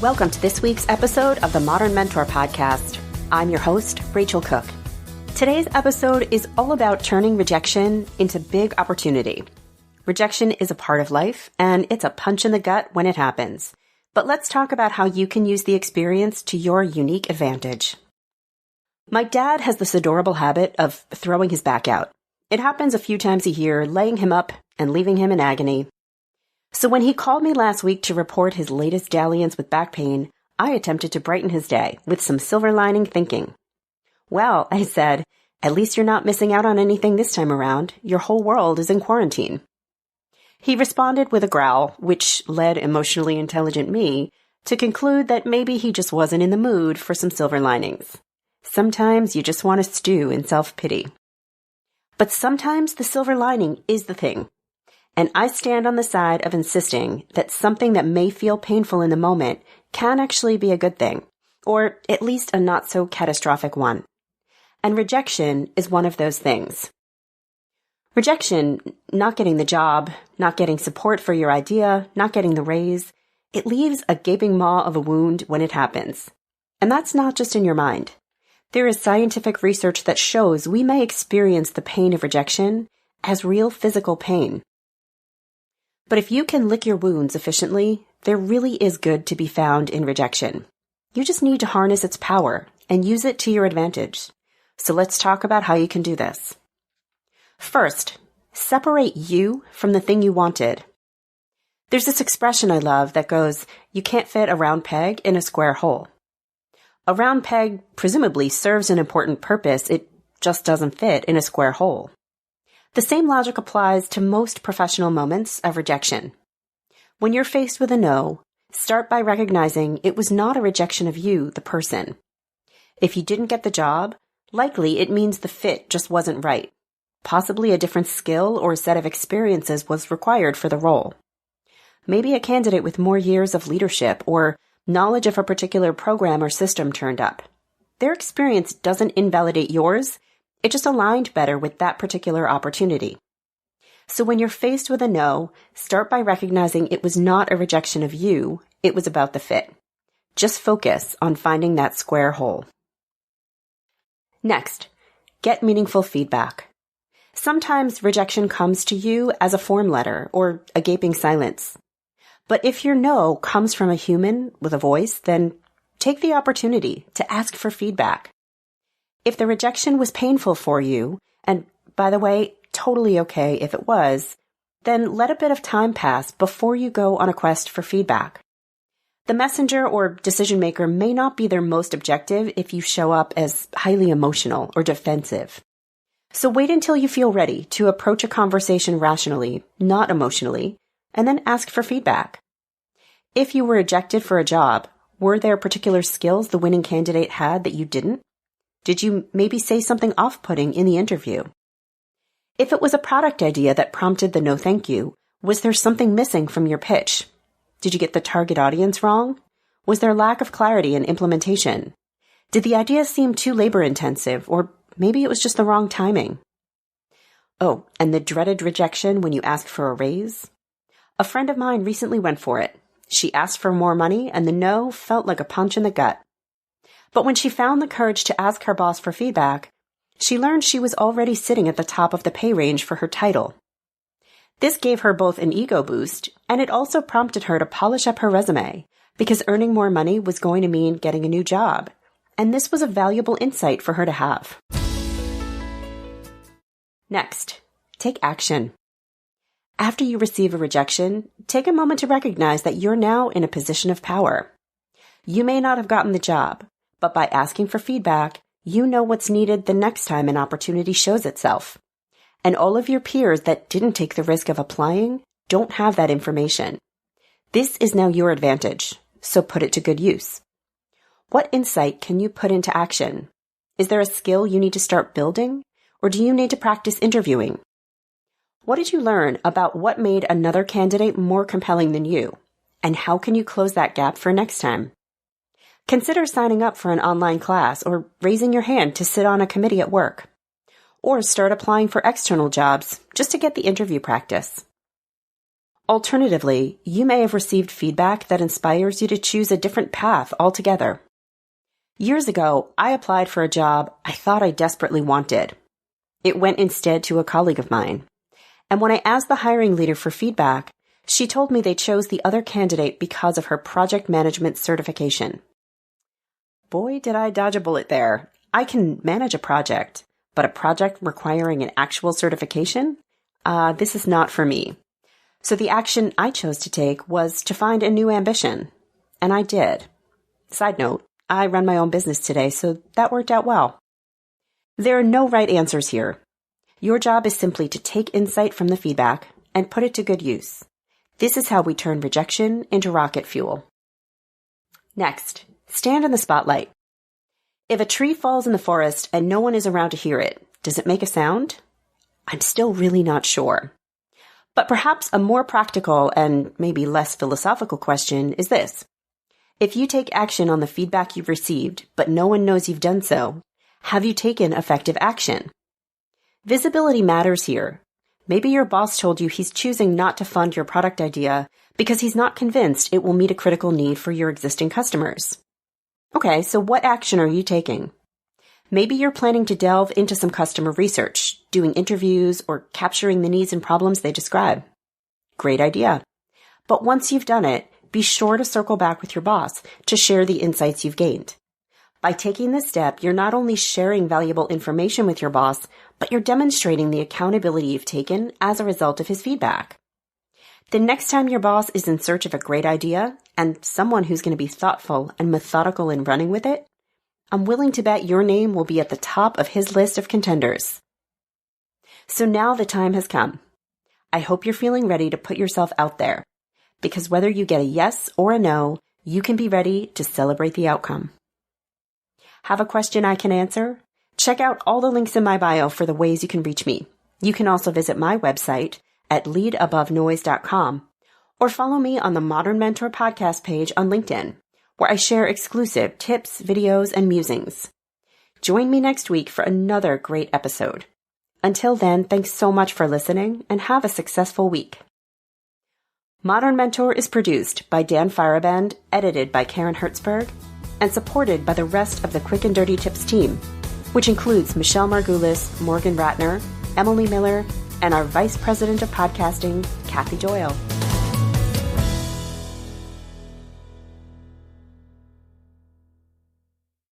Welcome to this week's episode of the Modern Mentor Podcast. I'm your host, Rachel Cooke. Today's episode is all about turning rejection into big opportunity. Rejection is a part of life, and it's a punch in the gut when it happens. But let's talk about how you can use the experience to your unique advantage. My dad has this adorable habit of throwing his back out. It happens a few times a year, laying him up and leaving him in agony. So when he called me last week to report his latest dalliance with back pain, I attempted to brighten his day with some silver lining thinking. Well, I said, at least you're not missing out on anything this time around. Your whole world is in quarantine. He responded with a growl, which led emotionally intelligent me to conclude that maybe he just wasn't in the mood for some silver linings. Sometimes you just want to stew in self-pity. But sometimes the silver lining is the thing. And I stand on the side of insisting that something that may feel painful in the moment can actually be a good thing, or at least a not so catastrophic one. And rejection is one of those things. Rejection, not getting the job, not getting support for your idea, not getting the raise, it leaves a gaping maw of a wound when it happens. And that's not just in your mind. There is scientific research that shows we may experience the pain of rejection as real physical pain. But if you can lick your wounds efficiently, there really is good to be found in rejection. You just need to harness its power and use it to your advantage. So let's talk about how you can do this. First, separate you from the thing you wanted. There's this expression I love that goes, you can't fit a round peg in a square hole. A round peg presumably serves an important purpose, it just doesn't fit in a square hole. The same logic applies to most professional moments of rejection. When you're faced with a no, start by recognizing it was not a rejection of you, the person. If you didn't get the job, likely it means the fit just wasn't right. Possibly a different skill or set of experiences was required for the role. Maybe a candidate with more years of leadership or knowledge of a particular program or system turned up. Their experience doesn't invalidate yours. It just aligned better with that particular opportunity. So when you're faced with a no, start by recognizing it was not a rejection of you, it was about the fit. Just focus on finding that square hole. Next, get meaningful feedback. Sometimes rejection comes to you as a form letter or a gaping silence. But if your no comes from a human with a voice, then take the opportunity to ask for feedback. If the rejection was painful for you, and by the way, totally okay if it was, then let a bit of time pass before you go on a quest for feedback. The messenger or decision maker may not be their most objective if you show up as highly emotional or defensive. So wait until you feel ready to approach a conversation rationally, not emotionally, and then ask for feedback. If you were rejected for a job, were there particular skills the winning candidate had that you didn't? Did you maybe say something off-putting in the interview? If it was a product idea that prompted the no thank you, was there something missing from your pitch? Did you get the target audience wrong? Was there lack of clarity in implementation? Did the idea seem too labor-intensive, or maybe it was just the wrong timing? Oh, and the dreaded rejection when you ask for a raise? A friend of mine recently went for it. She asked for more money, and the no felt like a punch in the gut. But when she found the courage to ask her boss for feedback, she learned she was already sitting at the top of the pay range for her title. This gave her both an ego boost, and it also prompted her to polish up her resume, because earning more money was going to mean getting a new job, and this was a valuable insight for her to have. Next, take action. After you receive a rejection, take a moment to recognize that you're now in a position of power. You may not have gotten the job, but by asking for feedback, you know what's needed the next time an opportunity shows itself. And all of your peers that didn't take the risk of applying don't have that information. This is now your advantage, so put it to good use. What insight can you put into action? Is there a skill you need to start building, or do you need to practice interviewing? What did you learn about what made another candidate more compelling than you, and how can you close that gap for next time? Consider signing up for an online class or raising your hand to sit on a committee at work. Or start applying for external jobs just to get the interview practice. Alternatively, you may have received feedback that inspires you to choose a different path altogether. Years ago, I applied for a job I thought I desperately wanted. It went instead to a colleague of mine. And when I asked the hiring leader for feedback, she told me they chose the other candidate because of her project management certification. Boy, did I dodge a bullet there. I can manage a project, but a project requiring an actual certification? This is not for me. So the action I chose to take was to find a new ambition. And I did. Side note, I run my own business today, so that worked out well. There are no right answers here. Your job is simply to take insight from the feedback and put it to good use. This is how we turn rejection into rocket fuel. Next, stand in the spotlight. If a tree falls in the forest and no one is around to hear it, does it make a sound? I'm still really not sure. But perhaps a more practical and maybe less philosophical question is this. If you take action on the feedback you've received, but no one knows you've done so, have you taken effective action? Visibility matters here. Maybe your boss told you he's choosing not to fund your product idea because he's not convinced it will meet a critical need for your existing customers. Okay, so what action are you taking? Maybe you're planning to delve into some customer research, doing interviews, or capturing the needs and problems they describe. Great idea. But once you've done it, be sure to circle back with your boss to share the insights you've gained. By taking this step, you're not only sharing valuable information with your boss, but you're demonstrating the accountability you've taken as a result of his feedback. The next time your boss is in search of a great idea and someone who's going to be thoughtful and methodical in running with it, I'm willing to bet your name will be at the top of his list of contenders. So now the time has come. I hope you're feeling ready to put yourself out there, because whether you get a yes or a no, you can be ready to celebrate the outcome. Have a question I can answer? Check out all the links in my bio for the ways you can reach me. You can also visit my website at leadabovenoise.com or follow me on the Modern Mentor podcast page on LinkedIn, where I share exclusive tips, videos, and musings. Join me next week for another great episode. Until then, thanks so much for listening and have a successful week. Modern Mentor is produced by Dan Feierabend, edited by Karen Hertzberg, and supported by the rest of the Quick and Dirty Tips team, which includes Michelle Margulis, Morgan Ratner, Emily Miller, and our Vice President of Podcasting, Kathy Doyle.